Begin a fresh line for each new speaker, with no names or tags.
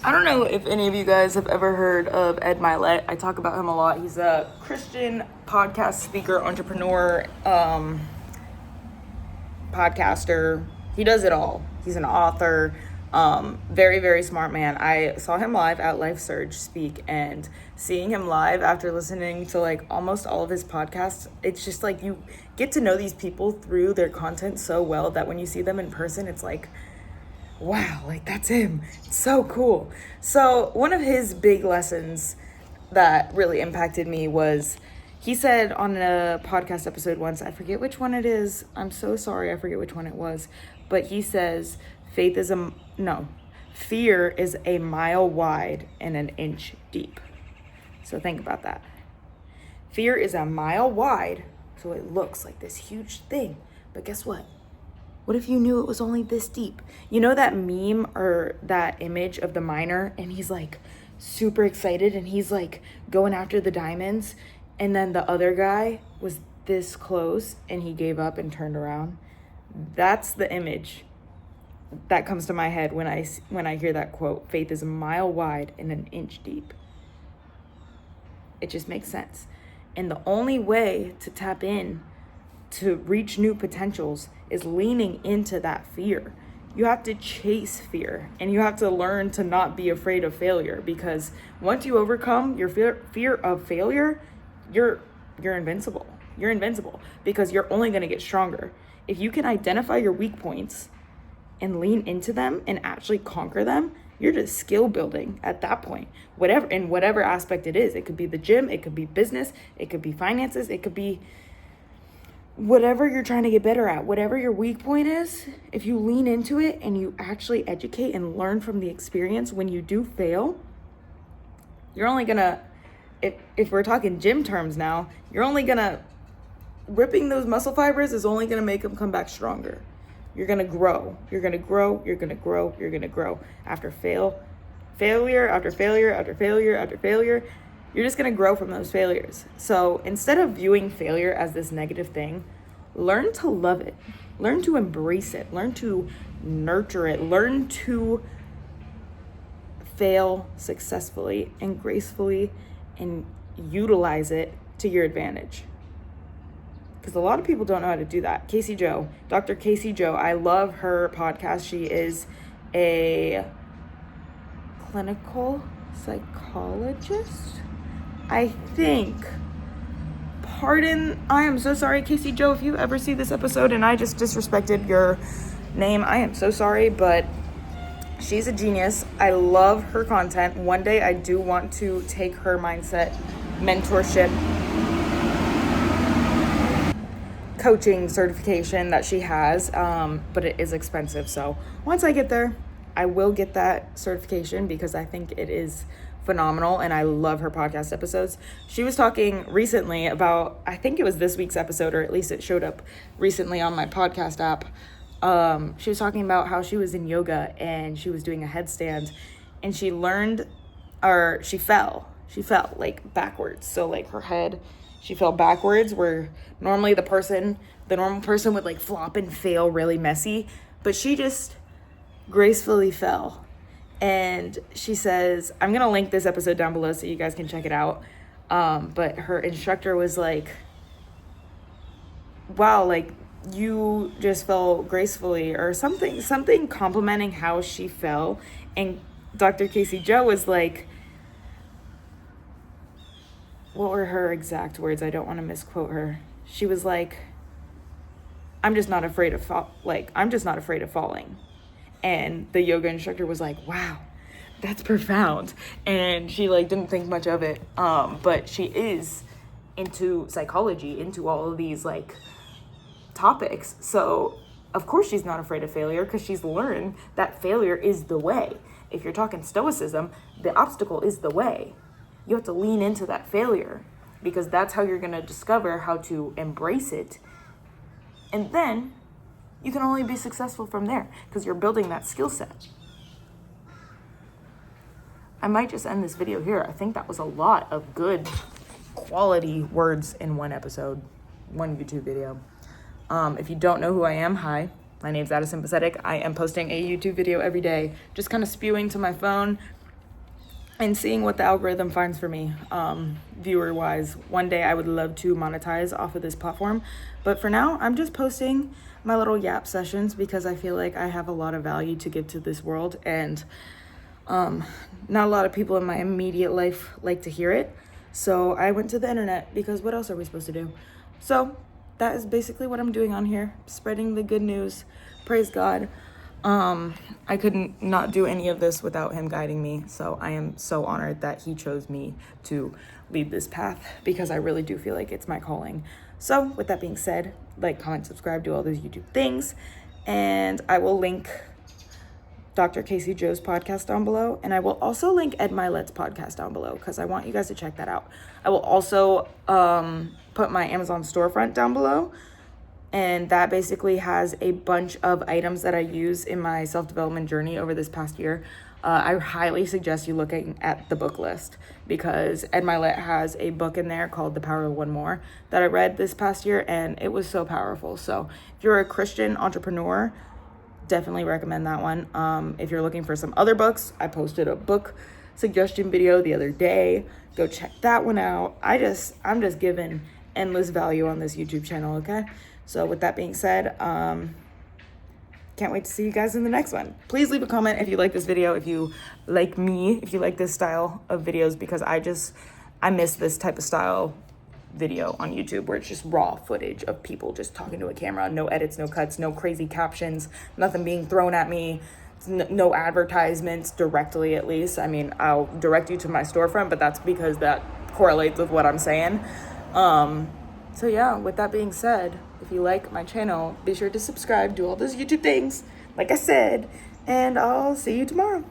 I don't know if any of you guys have ever heard of Ed Milet. I talk about him a lot. He's a Christian podcast speaker, entrepreneur, podcaster. He does it all. He's an author. Very, very smart man. I saw him live at Life Surge speak, and seeing him live after listening to like almost all of his podcasts, it's just like you get to know these people through their content so well that when you see them in person, it's like, wow, like that's him. It's so cool. So one of his big lessons that really impacted me was he said on a podcast episode once, I forget which one it is. I'm so sorry. I forget which one it was. But he says, fear is a mile wide and an inch deep. So think about that. Fear is a mile wide, so it looks like this huge thing. But guess what? What if you knew it was only this deep? You know that meme or that image of the miner and he's like super excited and he's like going after the diamonds, and then the other guy was this close and he gave up and turned around? That's the image that comes to my head when I hear that quote. Faith is a mile wide and an inch deep. It just makes sense. And the only way to tap in to reach new potentials is leaning into that fear. You have to chase fear, and you have to learn to not be afraid of failure, because once you overcome your fear of failure, you're invincible. You're invincible because you're only going to get stronger. If you can identify your weak points and lean into them and actually conquer them, you're just skill building at that point. Whatever aspect it is. It could be the gym, it could be business, it could be finances, it could be whatever you're trying to get better at. Whatever your weak point is, if you lean into it and you actually educate and learn from the experience, when you do fail, you're only gonna, if we're talking gym terms now, you're only gonna, ripping those muscle fibers is only gonna make them come back stronger. You're gonna grow. You're gonna grow. You're gonna grow. You're gonna grow. After failure, after failure, after failure, after failure, you're just gonna grow from those failures. So instead of viewing failure as this negative thing, learn to love it. Learn to embrace it. Learn to nurture it. Learn to fail successfully and gracefully and utilize it to your advantage. Because a lot of people don't know how to do that. Casey Jo, Dr. Casey Jo, I love her podcast. She is a clinical psychologist, I think. I am so sorry, Casey Jo, if you ever see this episode and I just disrespected your name, I am so sorry, but she's a genius. I love her content. One day I do want to take her mindset mentorship coaching certification that she has, but it is expensive. So once I get there, I will get that certification because I think it is phenomenal and I love her podcast episodes. She was talking recently about, I think it was this week's episode, or at least it showed up recently on my podcast app. She was talking about how she was in yoga and she was doing a headstand and she fell like backwards. So like her head, she fell backwards, where normally the normal person would like flop and fail really messy, but she just gracefully fell. And she says, I'm gonna link this episode down below so you guys can check it out. But her instructor was like, wow, like you just fell gracefully, or something complimenting how she fell. And Dr. Casey Jo was like, what were her exact words? I don't want to misquote her. She was like, I'm just not afraid of falling. And the yoga instructor was like, wow, that's profound. And she like didn't think much of it. But she is into psychology, into all of these like topics. So of course she's not afraid of failure, because she's learned that failure is the way. If you're talking stoicism, the obstacle is the way. You have to lean into that failure, because that's how you're going to discover how to embrace it. And then you can only be successful from there, because you're building that skill set. I might just end this video here. I think that was a lot of good quality words in one episode, one YouTube video. If you don't know who I am, hi. My name's Addison Pathetic. I am posting a YouTube video every day, just kind of spewing to my phone and seeing what the algorithm finds for me, viewer wise. One day I would love to monetize off of this platform, but for now I'm just posting my little yap sessions because I feel like I have a lot of value to give to this world, and not a lot of people in my immediate life like to hear it. So I went to the internet because what else are we supposed to do? So that is basically what I'm doing on here, spreading the good news. Praise God. I couldn't not do any of this without him guiding me. So I am so honored that he chose me to lead this path because I really do feel like it's my calling. So with that being said, like, comment, subscribe, do all those YouTube things. And I will link Dr. Casey Joe's podcast down below. And I will also link Ed Milet's podcast down below because I want you guys to check that out. I will also put my Amazon storefront down below. And that basically has a bunch of items that I use in my self-development journey over this past year. I highly suggest you looking at the book list because Ed Milet has a book in there called The Power of One More that I read this past year, and it was so powerful. So if you're a Christian entrepreneur, definitely recommend that one. If you're looking for some other books, I posted a book suggestion video the other day. Go check that one out. I'm just giving endless value on this YouTube channel, okay? So with that being said, can't wait to see you guys in the next one. Please leave a comment if you like this video, if you like me, if you like this style of videos, because I miss this type of style video on YouTube where it's just raw footage of people just talking to a camera, no edits, no cuts, no crazy captions, nothing being thrown at me, no advertisements directly, at least. I mean, I'll direct you to my storefront, but that's because that correlates with what I'm saying. So yeah, with that being said, if you like my channel, be sure to subscribe, do all those YouTube things, like I said, and I'll see you tomorrow.